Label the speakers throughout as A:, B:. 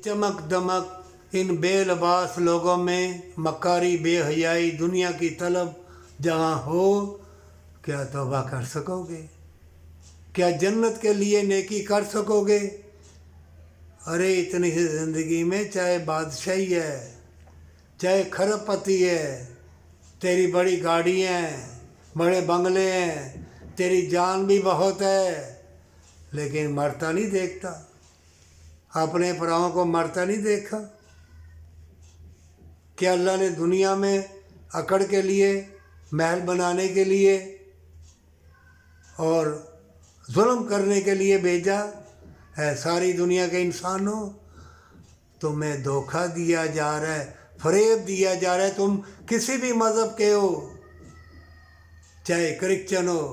A: चमक दमक इन बेलबास लोगों में मक्कारी बेहयाई दुनिया की तलब जहाँ हो, क्या तौबा कर सकोगे? क्या जन्नत के लिए नेकी कर सकोगे? अरे इतनी सी ज़िंदगी में चाहे बादशाही है, चाहे खरबपति है, तेरी बड़ी गाड़ियाँ हैं, बड़े बंगले हैं, तेरी जान भी बहुत है, लेकिन मरता नहीं देखता। अपने पराओं को मरता नहीं देखा। क्या अल्लाह ने दुनिया में अकड़ के लिए, महल बनाने के लिए और जुल्म करने के लिए भेजा है? सारी दुनिया के इंसानों, तुम्हें धोखा दिया जा रहा है, फरेब दिया जा रहा है। तुम किसी भी मज़हब के हो, चाहे क्रिश्चियन हो,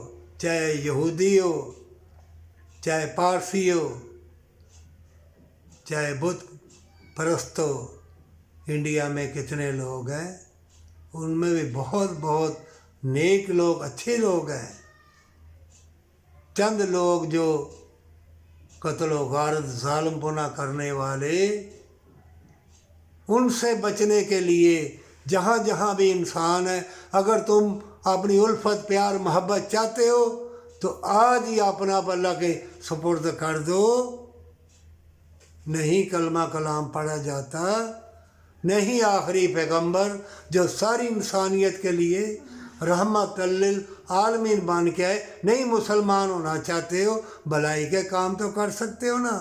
A: चाहे यहूदी हो, चाहे पारसी हो, चाहे बुत परस्त हो, इंडिया में कितने लोग हैं, उनमें भी बहुत बहुत नेक लोग, अच्छे लोग हैं। चंद लोग जो कत्ल व गारत ज़ालिमपना करने वाले, उनसे बचने के लिए जहाँ जहाँ भी इंसान है, अगर तुम अपनी उल्फत प्यार मोहब्बत चाहते हो तो आज ही अपना अल्लाह के सुपुर्द कर दो। नहीं कलमा कलाम पढ़ा जाता, नहीं आखिरी पैगंबर जो सारी इंसानियत के लिए रहमत लिल आलमीन बन के आए, नहीं मुसलमान होना चाहते हो, भलाई के काम तो कर सकते हो ना।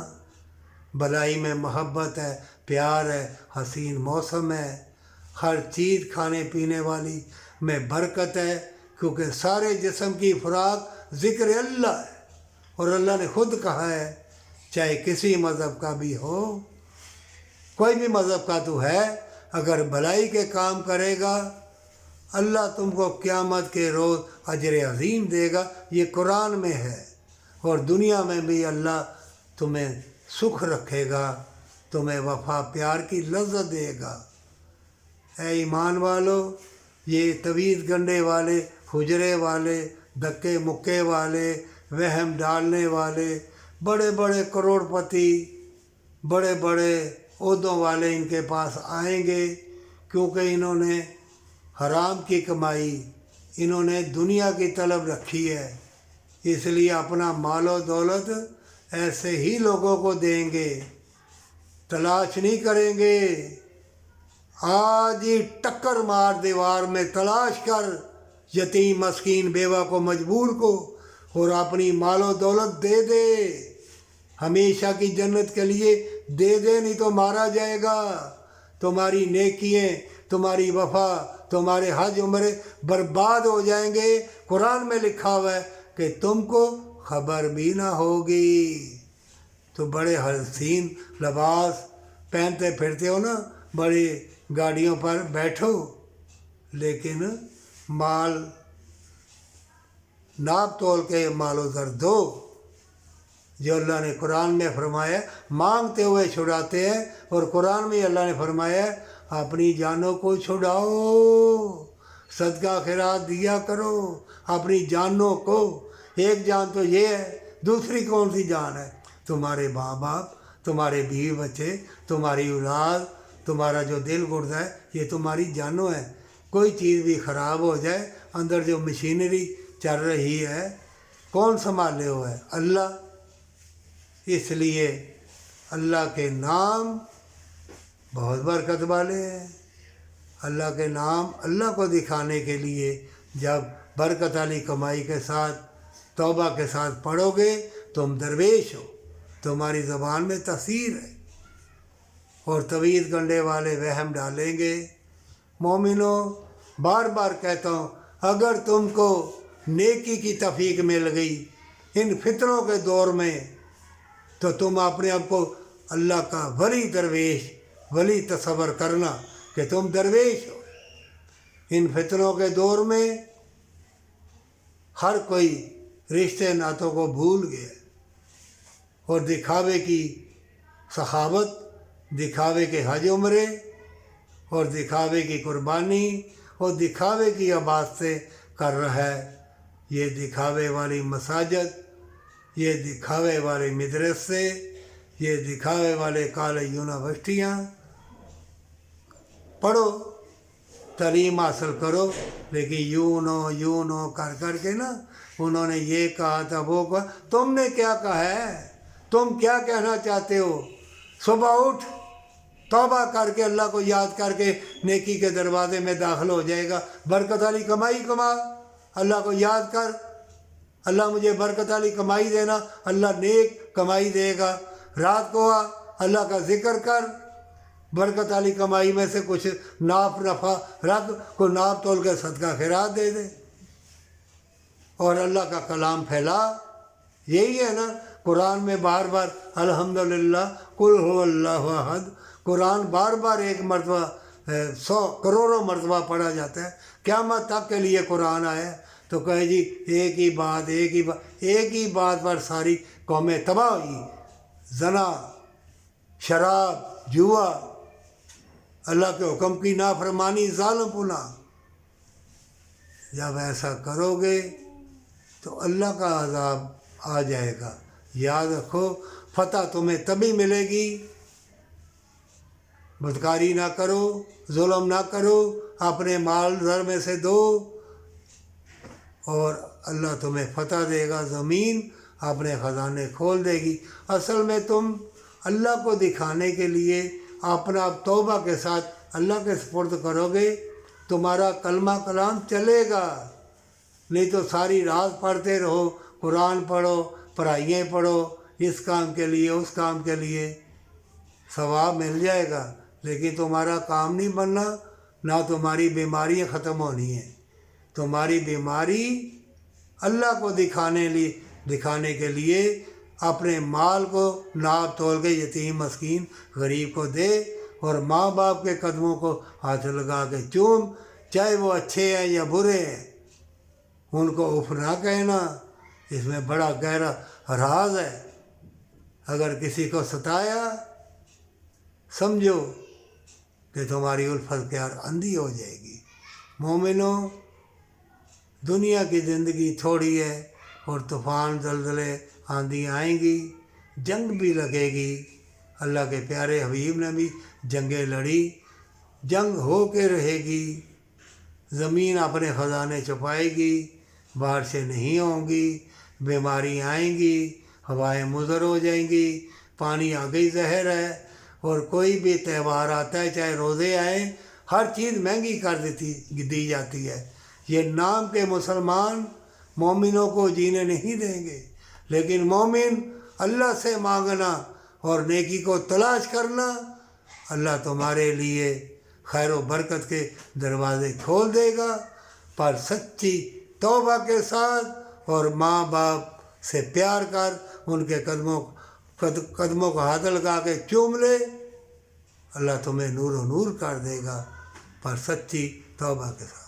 A: भलाई में मोहब्बत है, प्यार है, हसीन मौसम है, हर चीज़ खाने पीने वाली में बरकत है, क्योंकि सारे जिस्म की खुराक ज़िक्र अल्लाह है। और अल्लाह ने खुद कहा है, चाहे किसी मज़हब का भी हो, कोई भी मज़हब का तो है, अगर भलाई के काम करेगा अल्लाह तुमको क़यामत के रोज़ अजर अज़ीम देगा। ये कुरान में है। और दुनिया में भी अल्लाह तुम्हें सुख रखेगा, तुम्हें वफ़ा प्यार की लज़्ज़त देगा। ऐ ईमान वालों, ये तवीज़ गंढे वाले, हुजरे वाले, धक्के मुक्के वाले, वहम डालने वाले, बड़े बड़े करोड़पति, बड़े बड़े ओहदों वाले इनके पास आएंगे, क्योंकि इन्होंने हराम की कमाई, इन्होंने दुनिया की तलब रखी है, इसलिए अपना मालो दौलत ऐसे ही लोगों को देंगे, तलाश नहीं करेंगे। आज ही टक्कर मार दीवार में, तलाश कर यतीम मस्कीन बेवा को मजबूर को, और अपनी मालो दौलत दे दे, हमेशा की जन्नत के लिए दे दे, नहीं तो मारा जाएगा। तुम्हारी नेकियां, तुम्हारी वफा, तुम्हारे हज उम्रे बर्बाद हो जाएंगे। कुरान में लिखा हुआ है कि तुमको खबर भी ना होगी। तो बड़े हसीन लिबास पहनते फिरते हो ना, बड़ी गाड़ियों पर बैठो, लेकिन माल नाप तोल के मालो दर दो। जो अल्लाह ने कुरान में फरमाया, मांगते हुए छुड़ाते हैं, और कुरान में अल्लाह ने फरमाया अपनी जानों को छुड़ाओ, सदका खैरात दिया करो अपनी जानों को। एक जान तो ये है, दूसरी कौन सी जान है? तुम्हारे माँ बाप, तुम्हारे बीवी बच्चे, तुम्हारी औलाद, तुम्हारा जो दिल गुर्दा है, ये तुम्हारी जानों है। कोई चीज़ भी ख़राब हो जाए, अंदर जो मशीनरी चल रही है, कौन संभाले हुआ है? अल्लाह। इसलिए अल्लाह के नाम बहुत बरकत वाले हैं। अल्लाह के नाम अल्लाह को दिखाने के लिए जब बरकत वाली कमाई के साथ, तौबा के साथ पढ़ोगे, तुम दरवेश हो, तुम्हारी ज़बान में तसीर है। और तवीज़ गंढे वाले वहम डालेंगे। मोमिनों, बार बार कहता हूँ, अगर तुमको नेकी की तौफीक मिल गई इन फितरों के दौर में, तो तुम अपने आप को अल्लाह का वली दरवेश, वली तसव्वुर करना कि तुम दरवेश हो। इन फितरों के दौर में हर कोई रिश्ते नातों को भूल गया, और दिखावे की सखावत, दिखावे के हज उम्रे, और दिखावे की कुर्बानी, और दिखावे की इबादतें कर रहा है। ये दिखावे वाली मसाजिद, ये दिखावे वाले मदरसे, یہ دکھاوے والے کالج یونیورسٹیاں پڑھو، تعلیم حاصل کرو، لیکن یوں نو کر کر کے نا انہوں نے یہ کہا تھا وہ کہا، تم نے کیا کہا ہے؟ تم کیا کہنا چاہتے ہو؟ صبح اٹھ، توبہ کر کے اللہ کو یاد کر کے نیکی کے دروازے میں داخل ہو جائے گا، برکت والی کمائی کما، اللہ کو یاد کر، اللہ مجھے برکت والی کمائی دینا، اللہ نیک کمائی دے گا۔ رات کو آ، اللہ کا ذکر کر، برکت والی کمائی میں سے کچھ ناپ نفع رکھ، کو ناپ تول کے صدقہ خیرات دے دے، اور اللہ کا کلام پھیلا۔ یہی ہے نا قرآن میں بار بار الحمدللہ قل هو اللہ احد، قرآن بار بار ایک مرتبہ 100 کروڑوں مرتبہ پڑھا جاتا ہے۔ قیامت تک کے لیے قرآن آیا تو کہے جی ایک ہی بات پر ساری قومیں تباہ ہوئی، زنا، شراب، جوا، اللہ کے حکم کی نافرمانی، ظالم پنا۔ جب ایسا کرو گے تو اللہ کا عذاب آ جائے گا۔ یاد رکھو، فتح تمہیں تبھی ملے گی، بدکاری نہ کرو، ظلم نہ کرو، اپنے مال زر میں سے دو، اور اللہ تمہیں فتح دے گا، زمین اپنے خزانے کھول دے گی۔ اصل میں تم اللہ کو دکھانے کے لیے اپنا توبہ کے ساتھ اللہ کے سپرد کرو گے، تمہارا کلمہ کلام چلے گا، نہیں تو ساری رات پڑھتے رہو، قرآن پڑھو، پڑھائیاں پڑھو، اس کام کے لیے اس کام کے لیے، ثواب مل جائے گا، لیکن تمہارا کام نہیں بننا، نہ تمہاری بیماریاں ختم ہونی ہیں۔ تمہاری بیماری اللہ کو دکھانے کے لیے اپنے مال کو ناپ تول کے یتیم مسکین غریب کو دے، اور ماں باپ کے قدموں کو ہاتھ لگا کے چوم، چاہے وہ اچھے ہیں یا برے ہیں، ان کو اف نہ کہنا۔ اس میں بڑا گہرا راز ہے۔ اگر کسی کو ستایا، سمجھو کہ تمہاری الفت پیار اندھی ہو جائے گی۔ مومنوں، دنیا کی زندگی تھوڑی ہے، اور طوفان، زلزلے، آندھی آئیں گی، جنگ بھی لگے گی۔ اللہ کے پیارے حبیب نے بھی جنگیں لڑی، جنگ ہو کے رہے گی، زمین اپنے خزانے چھپائے گی، بارشیں نہیں ہوں گی، بیماری آئیں گی، ہوائیں مضر ہو جائیں گی، پانی آگے زہر ہے، اور کوئی بھی تہوار آتا ہے، چاہے روزے آئیں، ہر چیز مہنگی کر دی جاتی ہے۔ یہ نام کے مسلمان مومنوں کو جینے نہیں دیں گے، لیکن مومن اللہ سے مانگنا اور نیکی کو تلاش کرنا، اللہ تمہارے لیے خیر و برکت کے دروازے کھول دے گا، پر سچی توبہ کے ساتھ، اور ماں باپ سے پیار کر، ان کے قدموں کو ہاتھ لگا کے چوم لے، اللہ تمہیں نور و نور کر دے گا، پر سچی توبہ کے ساتھ۔